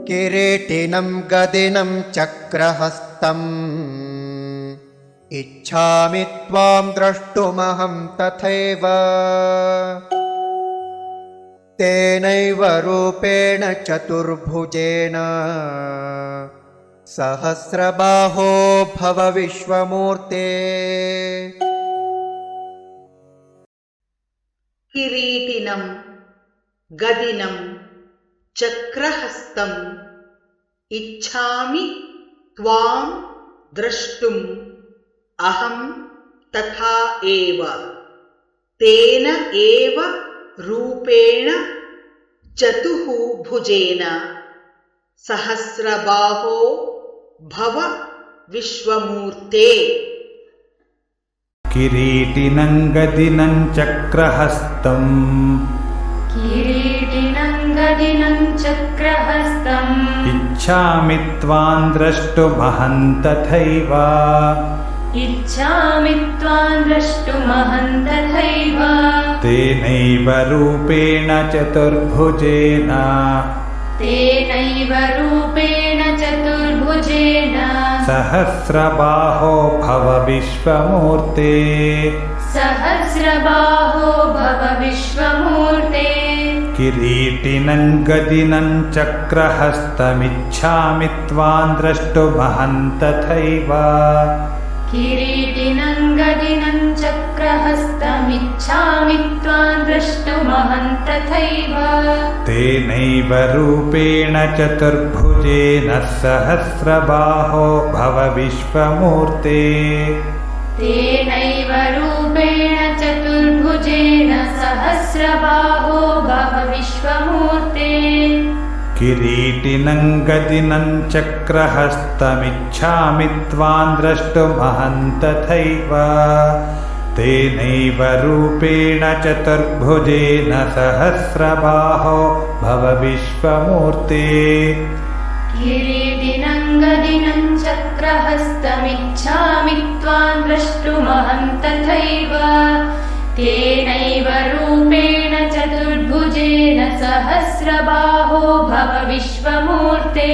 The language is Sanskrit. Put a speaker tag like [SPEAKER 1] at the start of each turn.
[SPEAKER 1] किरीटिनं गदिनं चक्रहस्तम् इच्छामि त्वां द्रष्टुमहं तथैव तेनैव रूपेण चतुर्भुजेन सहस्रबाहो भव विश्वमूर्ते।
[SPEAKER 2] किरीटिनं गदिनं चक्रहस्तम् इच्छामि त्वां द्रष्टुम् अहं तथा एव तेन एव रूपेण चतुर्भुजेन सहस्रबाहो भव विश्वमूर्ते।
[SPEAKER 3] किरीटिनं गदिनं चक्रहस्तम् इच्छामि त्वां द्रष्टुमहं तथैव तेनैव रूपेण चतुर्भुजेन सहस्रबाहो भव विश्वमूर्ते। किरीटिनं गदिनं चक्रहस्तमिच्छामि त्वां द्रष्टुमहं तथैव तेनैव रूपेण चतुर्भुजेन सहस्रबाहो भव विश्वमूर्ते। किरीटिनं गदिनं चक्रहस्तमिच्छामि त्वां द्रष्टुमहं तथैव तेनैव रूपेण चतुर्भुजेन सहस्रबाहो भव विश्वमूर्ते।
[SPEAKER 4] किरीटिनं गदिनं चक्रहस्तमिच्छामि त्वां द्रष्टुमहं तथैव तेनैव रूपेण चतुर्भुजेन सहस्रबाहो भव विश्वमूर्ते।